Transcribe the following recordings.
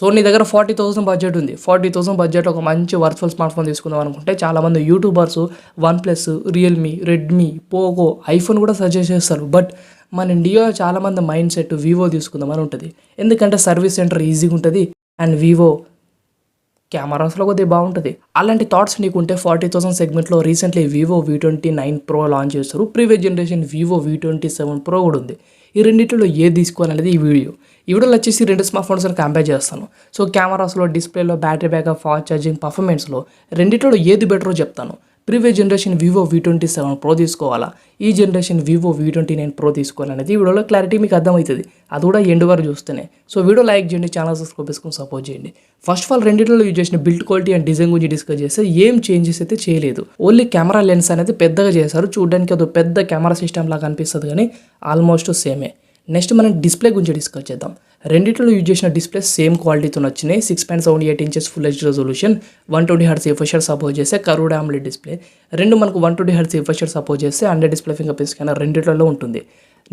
So నీ దగ్గర 40,000 budget ఉంది. 40,000 బడ్జెట్ ఒక మంచి వర్చువల్ స్మార్ట్ ఫోన్ తీసుకుందాం అనుకుంటే చాలామంది YouTubers OnePlus, Realme, Redmi, Poco, iPhone కూడా సజెస్ట్ చేస్తారు. బట్ మన ఇండియాలో చాలామంది మైండ్ సెట్ వివో తీసుకుందామని ఉంటుంది. ఎందుకంటే సర్వీస్ సెంటర్ ఈజీగా ఉంటుంది అండ్ వివో కెమెరాస్లో కొద్దిగా బాగుంటుంది. అలాంటి థాట్స్ నీకుంటే 40,000 సెగ్మెంట్లో recently Vivo v29 pro launch చేస్తారు. Previous generation Vivo v27 pro కూడా ఉంది. ఈ రెండింటిలో ఏది తీసుకోవాలనేది ఈ వీడియోలో వచ్చేసి రెండు స్మార్ట్ ఫోన్స్ని కంపేర్ చేస్తాను. సో కెమెరాస్లో, డిస్ప్లేలో, బ్యాటరీ బ్యాకప్, ఫాస్ట్ ఛార్జింగ్, పర్ఫార్మెన్స్లో రెండింటిలో ఏది బెటరో చెప్తాను. Previous generation Vivo v27 pro తీసుకోవాలా, ఈ జనరేషన్ వివో v29 ప్రో తీసుకోవాలనేది ఈ వీడియోలో క్లారిటీ మీకు అర్థమవుతుంది. అది కూడా ఎండ్ వరకు చూస్తేనే. సో వీడియో లైక్ చేయండి, ఛానల్ సబ్స్క్రైబ్ చేసుకుని సపోర్ట్ చేయండి. ఫస్ట్ ఆఫ్ ఆల్ రెండింటిలో యూజ్ చేసిన బిల్డ్ క్వాలిటీ అండ్ డిజైన్ గురించి డిస్కస్ చేస్తే ఏం చేంజెస్ అయితే చేయలేదు. ఓన్లీ కెమెరా లెన్స్ అనేది పెద్దగా చేశారు. చూడడానికి అది పెద్ద కెమెరా సిస్టమ్ లాగా అనిపిస్తుంది కానీ ఆల్మోస్ట్ సేమే. నెక్స్ట్ మనం డిస్ప్లే గురించి డిస్కస్ చేద్దాం. రెండింటిలో యూజ్ చేసిన డిస్ప్లే సేమ్ క్వాలిటీతో వచ్చినాయి. 6.78 inches full H resolution, 120 hertz refresh support చేస్తే కర్వ్డ్ AMOLED డిస్ప్లే. రెండు మనకు 120 హెర్ట్జ్ రిఫ్రెష్ సపోర్ట్ చేస్తే under display finger print scanner రెండింటిలో ఉంటుంది.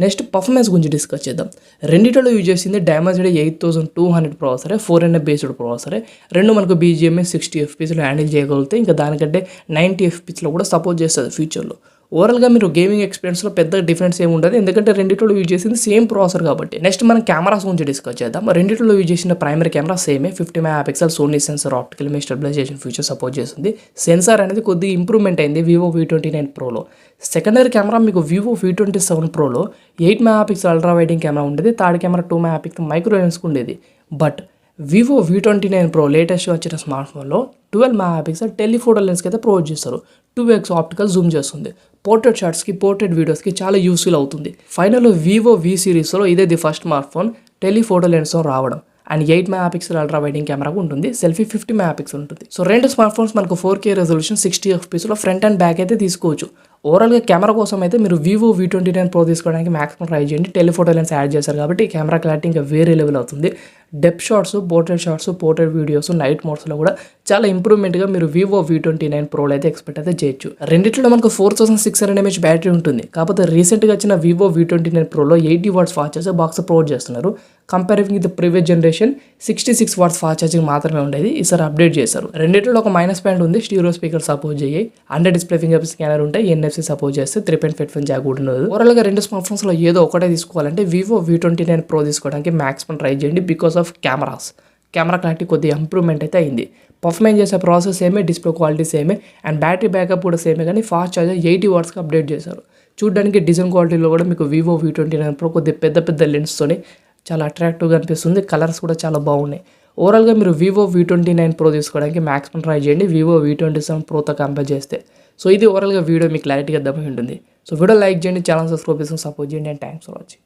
నెక్స్ట్ పర్ఫార్మెన్స్ గురించి డిస్కస్ చేద్దాం. రెండింటిలో యూజ్ చేసింది డైమెన్సిటీ 8200 ప్రాసెసరే, 4nF బేస్డ్ ప్రాసెసరే. రెండు మనకు BGMS 60 FPSలో హ్యాండిల్ చేయగలిగితే ఇంకా దానికంటే 90 FPSలో కూడా సపోర్ట్ చేస్తుంది ఫ్యూచర్లో. ఓవరాల్గా మీరు గేమింగ్ ఎక్స్పీరియన్స్లో పెద్ద డిఫరెన్స్ ఏమి ఉండదు, ఎందుకంటే రెండింటిలో యూజ్ చేసింది సేమ్ ప్రాసెసర్ కాబట్టి. నెక్స్ట్ మనం కెమెరాస్ గురించి డిస్కస్ చేద్దాం. రెండింటిలో యూజ్ చేసిన ప్రైమరీ కెమెరా సేమే, 50 MP Sony sensor optical image stabilization feature support చేస్తుంది. సెన్సార్ అనేది కొద్దిగా ఇంప్రూవ్మెంట్ అయింది వివో v29 ప్రోలో. సెకండరీ కెమెరా మీకు వివో v27 ప్రోలో 8 MP అల్ట్రా వైడింగ్ కెమెరా ఉండేది, థర్డ్ కెమెరా 2 MP మైక్రో లెన్స్కి ఉండేది. But Vivo v29 pro latest smart స్మార్ట్ ఫోన్లో 12 MP టెలిఫోటో లెన్స్కి అయితే ప్రొవైడ్ చేస్తారు. 2x ఆప్టికల్ జూమ్ చేస్తుంది. పోర్ట్రేట్ షాట్స్కి, పోర్ట్రేట్ వీడియోస్కి చాలా యూస్ఫుల్ అవుతుంది. ఫైనల్ వివో వి సిరీస్లో ఇదే the first smart phone telephoto లెన్స్తో రావడం అండ్ 8 MP అల్ట్రా వైడింగ్ కెమెరా ఉంటుంది. సెల్ఫీ 50 MP ఉంటుంది. సో రెండు స్మార్ట్ ఫోన్స్ మనకు 4K రెజల్యూషన్ 60 FPSలో ఫ్రంట్ అండ్ బ్యాక్ అయితే తీసుకోవచ్చు. ఓవరాల్గా కెమెరా కోసం అయితే మీరు వివో v29 ప్రో తీసుకోవడానికి మ్యాక్సిమం ట్రై చేయండి. టెలిఫోటో లెన్స్ యాడ్ చేశారు కాబట్టి కెమెరా క్లారిటీ ఇంకా వేరే లెవెల్ అవుతుంది. Depth shots, portrait videos, night మోడ్స్లో కూడా చాలా ఇంప్రూవ్మెంట్గా మీరు వివో v29 ప్రోలో అయితే ఎక్స్పెక్ట్ అయితే చేయొచ్చు. రెండిట్లో మనకు 4600 mAh బ్యాటరీ ఉంటుంది. కాకపోతే రీసెంట్గా వచ్చిన వివో v29 ప్రోలో 80 watts fast charger box provide చేస్తున్నారు. Comparing with previous generation 66 watts fast charging మాత్రమే ఉండేది. ఈసారి అప్డేట్ చేశారు. రెండిట్లో ఒక మైనస్ పాయింట్ ఉంది, స్టీరియో స్పీకర్ సపోర్ట్ చేయి, అండర్ డిస్ప్లే ఫింగర్ స్కానర్ ఉంటాయి, NFC సపోర్ట్ చేస్తే 3.5 జాక్ కూడా ఉండదు. ఓవరాల్గా రెండు స్మార్ట్ ఫోన్స్లో ఏదో ఒకటే తీసుకోవాలంటే వివో v29 ప్రో తీసుకోవడానికి మ్యాక్సిమం ట్రై చేయండి. బికాస్ ఆఫ్ కెమెరా క్లారిటీ కొద్దిగా ఇంప్రూవ్మెంట్ అయితే అయింది. పర్ఫార్మెన్స్ చేసే ప్రాసెస్ సేమే, డిస్ప్లే క్వాలిటీ సేమే అండ్ బ్యాటరీ బ్యాకప్ కూడా సేమే, కానీ ఫాస్ట్ ఛార్జర్ 80 వాట్స్కి అప్డేట్ చేశారు. చూడడానికి డిజైన్ క్వాలిటీలో కూడా మీకు వివో v29 ప్రో కొద్దిగా పెద్ద లెన్స్తోని చాలా అట్రాక్టివ్గా అనిపిస్తుంది. కలర్స్ కూడా చాలా బాగున్నాయి. ఓవరాల్గా మీరు వివో v29 ప్రో తీసుకోవడానికి మ్యాక్సిమం ట్రై చేయండి వివో v27 ప్రోతో కంపేర్ చేస్తే. సో ఇది ఓవరాల్గా వీడియో మీకు క్లారిటీగా అర్థమై ఉంటుంది. సో వీడియో లైక్ చేయండి, ఛానల్ సబ్స్క్రైబ్ చేసుకొని సపోర్ట్ చేయండి అండ్ థ్యాంక్స్ ఫర్ వాచింగ్.